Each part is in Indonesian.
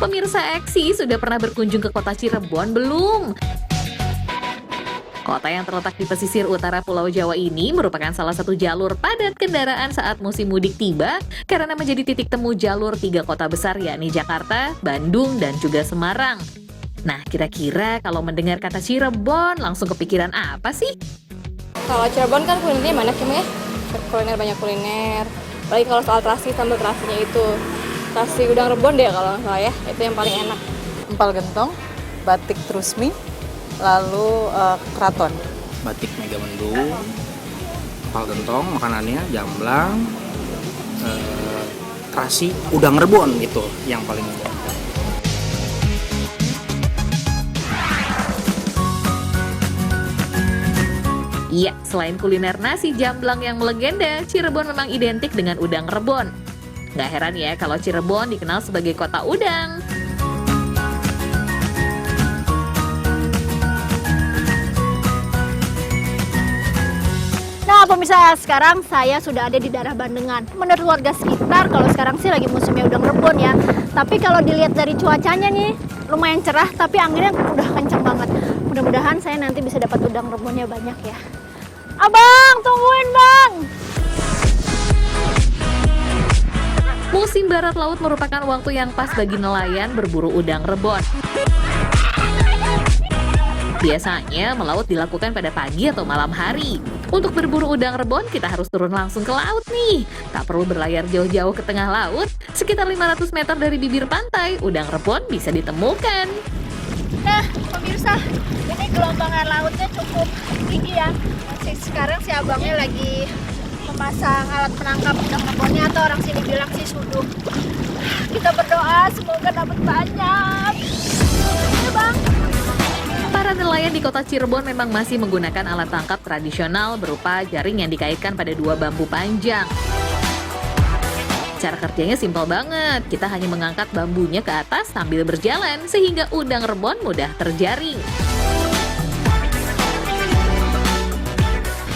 Pemirsa Eksi sudah pernah berkunjung ke kota Cirebon belum? Kota yang terletak di pesisir utara Pulau Jawa ini merupakan salah satu jalur padat kendaraan saat musim mudik tiba karena menjadi titik temu jalur 3 kota besar yakni Jakarta, Bandung, dan juga Semarang. Nah, kira-kira kalau mendengar kata Cirebon langsung kepikiran apa sih? Kalau Cirebon kan kulinernya banyak ya, kuliner banyak kuliner. Apalagi kalau soal terasi, sambal terasinya itu terasi udang rebon deh kalau nggak salah ya, itu yang paling enak. Empal gentong, batik trusmi, lalu keraton. Batik Megamendung, empal gentong makanannya, jamblang, terasi, udang rebon itu yang paling enak. Iya, selain kuliner nasi jamblang yang melegenda, Cirebon memang identik dengan udang rebon. Nggak heran ya kalau Cirebon dikenal sebagai kota udang. Nah pemirsa, sekarang saya sudah ada di daerah Bandengan. Menurut warga sekitar, kalau sekarang sih lagi musimnya udang rebon ya. Tapi kalau dilihat dari cuacanya nih, lumayan cerah, tapi anginnya udah kenceng banget. Mudah-mudahan saya nanti bisa dapat udang rebonnya banyak ya. Abang, tungguin bang! Musim barat laut merupakan waktu yang pas bagi nelayan berburu udang rebon. Biasanya melaut dilakukan pada pagi atau malam hari. Untuk berburu udang rebon, kita harus turun langsung ke laut nih. Tak perlu berlayar jauh-jauh ke tengah laut, sekitar 500 meter dari bibir pantai, udang rebon bisa ditemukan. Nah pemirsa, ini gelombang lautnya cukup tinggi ya. Sekarang si abangnya lagi memasang alat penangkap udang rebonnya, atau orang sini bilang sih suduh. Kita berdoa semoga dapat banyak. Ya bang. Para nelayan di kota Cirebon memang masih menggunakan alat tangkap tradisional berupa jaring yang dikaitkan pada 2 bambu panjang. Cara kerjanya simpel banget, kita hanya mengangkat bambunya ke atas sambil berjalan sehingga udang rebon mudah terjaring.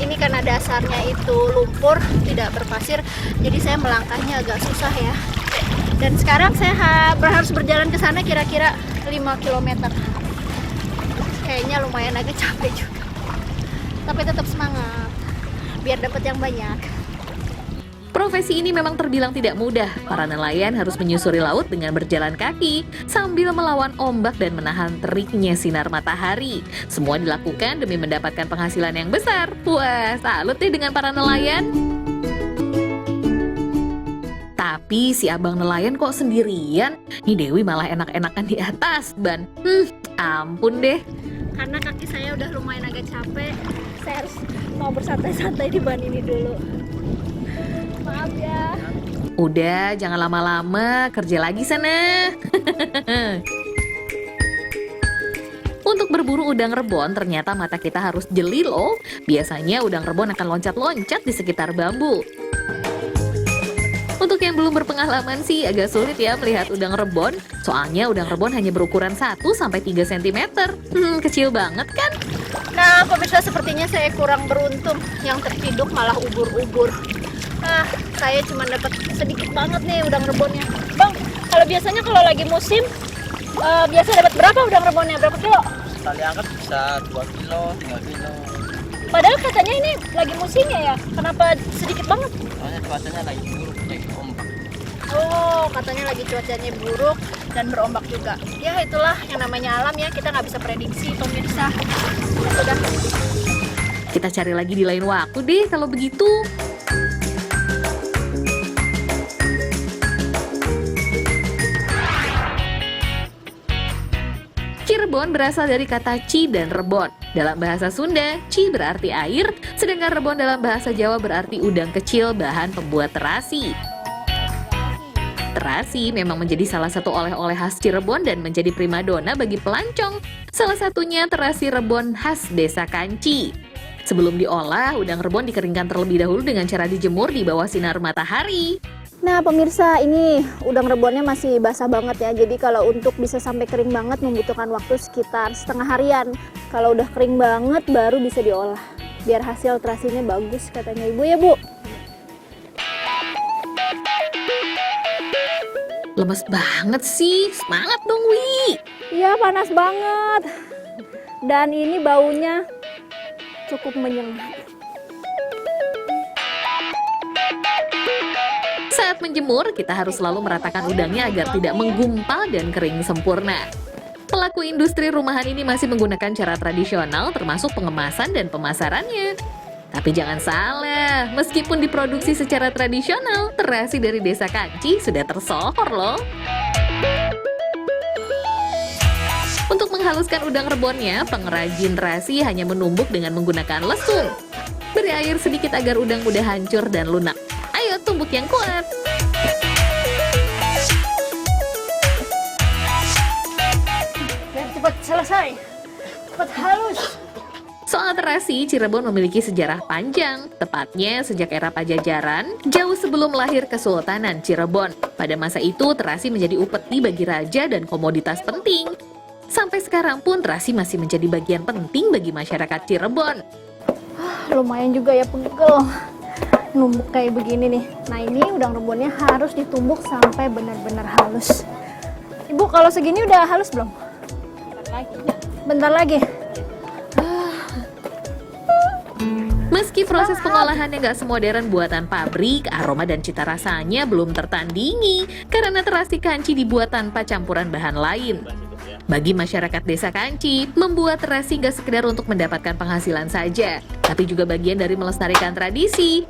Ini karena dasarnya itu lumpur, tidak berpasir, jadi saya melangkahnya agak susah ya. Dan sekarang saya harus berjalan ke sana kira-kira 5 km. Kayaknya lumayan agak capek juga. Tapi tetap semangat, biar dapat yang banyak. Profesi ini memang terbilang tidak mudah. Para nelayan harus menyusuri laut dengan berjalan kaki sambil melawan ombak dan menahan teriknya sinar matahari. Semua dilakukan demi mendapatkan penghasilan yang besar. Wah, salut deh dengan para nelayan. Tapi si abang nelayan kok sendirian? Nih Dewi malah enak-enakan di atas ban. Ampun deh. Karena kaki saya udah lumayan agak capek, saya harus mau bersantai-santai di ban ini dulu. Maaf ya. Udah, jangan lama-lama, kerja lagi sana. Untuk berburu udang rebon, ternyata mata kita harus jeli loh. Biasanya udang rebon akan loncat-loncat di sekitar bambu. Untuk yang belum berpengalaman sih agak sulit ya melihat udang rebon. Soalnya udang rebon hanya berukuran 1-3 cm. Kecil banget kan? Nah pemirsa, sepertinya saya kurang beruntung. Yang terciduk malah ubur-ubur. Saya cuma dapat sedikit banget nih udang rebonnya. Bang, kalau biasanya kalau lagi musim, biasa dapat berapa udang rebonnya? Berapa kilo? Sekali angkat bisa 2 kilo, 3 kilo. Padahal katanya ini lagi musimnya ya. Kenapa sedikit banget? Soalnya cuacanya lagi buruk, lagi ombak. Oh, katanya lagi cuacanya buruk dan berombak juga. Ya itulah yang namanya alam ya, kita nggak bisa prediksi pemirsa. Udah. Kita cari lagi di lain waktu deh kalau begitu. Cirebon berasal dari kata ci dan rebon. Dalam bahasa Sunda, ci berarti air, sedangkan rebon dalam bahasa Jawa berarti udang kecil bahan pembuat terasi. Terasi memang menjadi salah satu oleh-oleh khas Cirebon dan menjadi primadona bagi pelancong. Salah satunya terasi rebon khas Desa Kanci. Sebelum diolah, udang rebon dikeringkan terlebih dahulu dengan cara dijemur di bawah sinar matahari. Nah pemirsa, ini udang rebonnya masih basah banget ya. Jadi kalau untuk bisa sampai kering banget membutuhkan waktu sekitar setengah harian. Kalau udah kering banget baru bisa diolah. Biar hasil terasinya bagus katanya ibu ya bu. Lemes banget sih, semangat dong Wi. Iya, panas banget. Dan ini baunya cukup menyengat. Saat menjemur, kita harus selalu meratakan udangnya agar tidak menggumpal dan kering sempurna. Pelaku industri rumahan ini masih menggunakan cara tradisional termasuk pengemasan dan pemasarannya. Tapi jangan salah, meskipun diproduksi secara tradisional, terasi dari Desa Kanci sudah tersohor loh. Untuk menghaluskan udang rebonnya, pengrajin terasi hanya menumbuk dengan menggunakan lesung. Beri air sedikit agar udang mudah hancur dan lunak. Ayo tumbuk yang kuat. Cepat selesai, cepat halus. Soal terasi, Cirebon memiliki sejarah panjang, tepatnya sejak era Pajajaran, jauh sebelum lahir Kesultanan Cirebon. Pada masa itu, terasi menjadi upeti bagi raja dan komoditas penting. Sampai sekarang pun terasi masih menjadi bagian penting bagi masyarakat Cirebon. Lumayan juga ya pegel. Numbuk kayak begini nih. Nah ini udang rebonnya harus ditumbuk sampai benar-benar halus. Ibu kalau segini udah halus belum? Bentar lagi. Meski proses pengolahannya nggak semodern buatan pabrik, aroma dan cita rasanya belum tertandingi karena terasi Kanci dibuat tanpa campuran bahan lain. Bagi masyarakat Desa Kanci, membuat terasi nggak sekedar untuk mendapatkan penghasilan saja, tapi juga bagian dari melestarikan tradisi.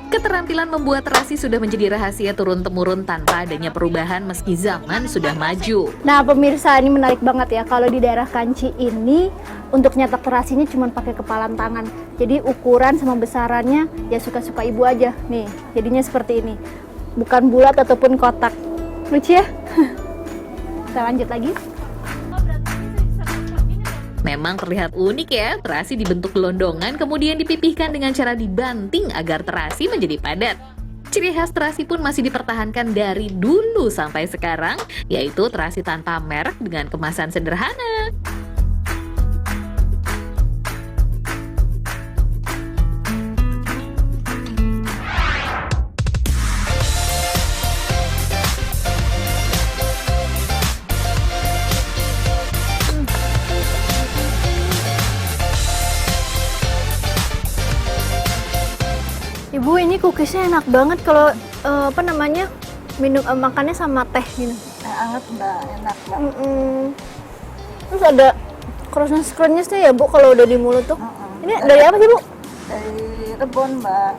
Keterampilan membuat terasi sudah menjadi rahasia turun-temurun tanpa adanya perubahan meski zaman sudah maju. Nah pemirsa, ini menarik banget ya. Kalau di daerah Kanci ini, untuk nyetak terasinya cuma pakai kepalan tangan. Jadi ukuran sama besarannya ya suka-suka ibu aja. Nih, jadinya seperti ini. Bukan bulat ataupun kotak. Lucu ya? Kita lanjut lagi. Memang terlihat unik ya, terasi dibentuk gelondongan kemudian dipipihkan dengan cara dibanting agar terasi menjadi padat. Ciri khas terasi pun masih dipertahankan dari dulu sampai sekarang, yaitu terasi tanpa merek dengan kemasan sederhana. Ibu, ini cookiesnya enak banget kalau minum makannya sama teh gini. Anget mbak, enak mbak. Terus ada crunch-crunchnya ya Bu kalau udah di mulut tuh. Ini dari apa sih Bu? Dari rebon mbak.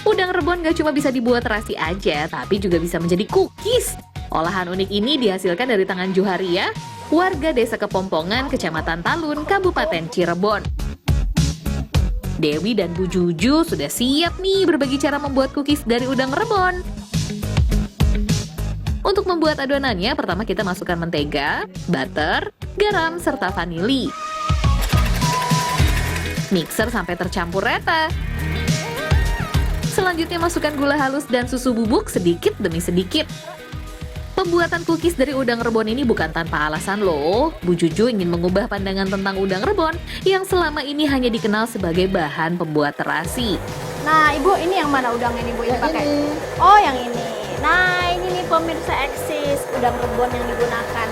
Udang rebon gak cuma bisa dibuat terasi aja, tapi juga bisa menjadi cookies. Olahan unik ini dihasilkan dari tangan Juharia, warga Desa Kepompongan, Kecamatan Talun, Kabupaten Cirebon. Dewi dan Bu Juju sudah siap nih berbagi cara membuat cookies dari udang rebon. Untuk membuat adonannya, pertama kita masukkan mentega, butter, garam, serta vanili. Mixer sampai tercampur rata. Selanjutnya masukkan gula halus dan susu bubuk sedikit demi sedikit. Pembuatan cookies dari udang rebon ini bukan tanpa alasan loh. Bu Juju ingin mengubah pandangan tentang udang rebon yang selama ini hanya dikenal sebagai bahan pembuat terasi. Nah Ibu, ini yang mana udangnya nih Bu yang pakai? Oh yang ini. Nah ini nih pemirsa eksis udang rebon yang digunakan.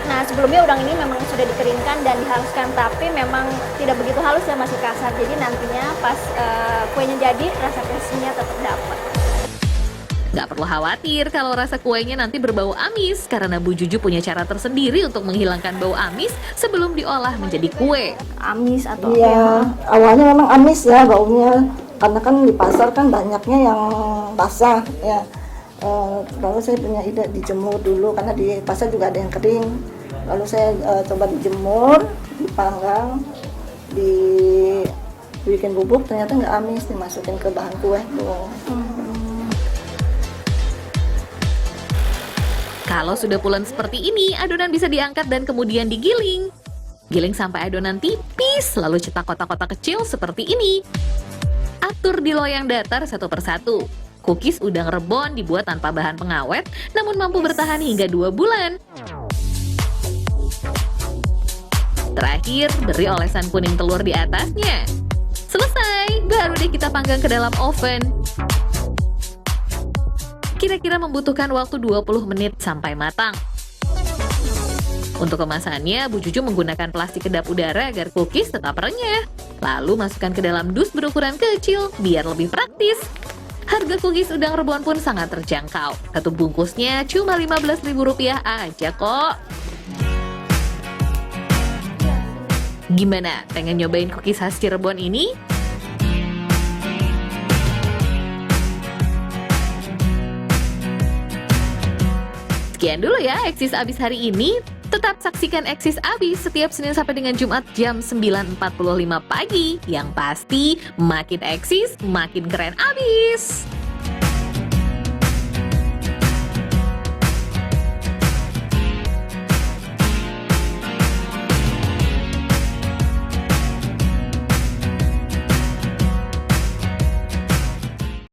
Nah sebelumnya udang ini memang sudah dikeringkan dan dihaluskan, tapi memang tidak begitu halus ya, masih kasar. Jadi nantinya pas kuenya jadi rasa krisnya tetap dapat. Gak perlu khawatir kalau rasa kuenya nanti berbau amis, karena Bu Juju punya cara tersendiri untuk menghilangkan bau amis sebelum diolah menjadi kue. Amis atau Iya, apa ya? awalnya memang amis ya baunya, karena kan di pasar kan banyaknya yang basah ya. Lalu saya punya ide dijemur dulu, karena di pasar juga ada yang kering. Lalu saya coba dijemur, dipanggang, dibikin bubuk, ternyata nggak amis, dimasukin ke bahan kue tuh. Kalau sudah pulen seperti ini, adonan bisa diangkat dan kemudian digiling. Giling sampai adonan tipis, lalu cetak kotak-kotak kecil seperti ini. Atur di loyang datar satu persatu. Cookies udang rebon dibuat tanpa bahan pengawet, namun mampu bertahan hingga 2 bulan. Terakhir, beri olesan kuning telur di atasnya. Selesai, baru deh kita panggang ke dalam oven. Kira-kira membutuhkan waktu 20 menit sampai matang. Untuk kemasannya, Bu Juju menggunakan plastik kedap udara agar cookies tetap renyah. Lalu masukkan ke dalam dus berukuran kecil biar lebih praktis. Harga cookies udang rebon pun sangat terjangkau. Satu bungkusnya cuma Rp15.000 aja kok. Gimana? Pengen nyobain cookies khas Cirebon ini? Sekian dulu ya Eksis Abis hari ini. Tetap saksikan Eksis Abis setiap Senin sampai dengan Jumat jam 9.45 pagi. Yang pasti makin eksis, makin keren abis.